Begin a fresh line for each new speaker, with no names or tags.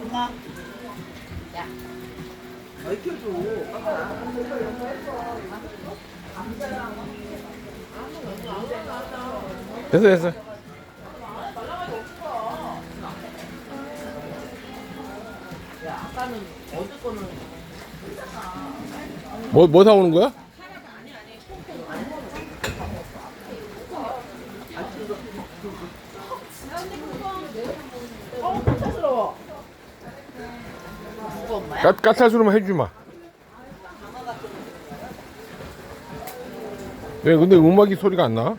엄마. 야.
익혀줘.
됐어.
야, 아까는 어제 거는
뭐 사오는 거야?
촌스러워.
누구 엄마야?
까탈스러면 해주마. 왜 근데 음악이 소리가 안 나?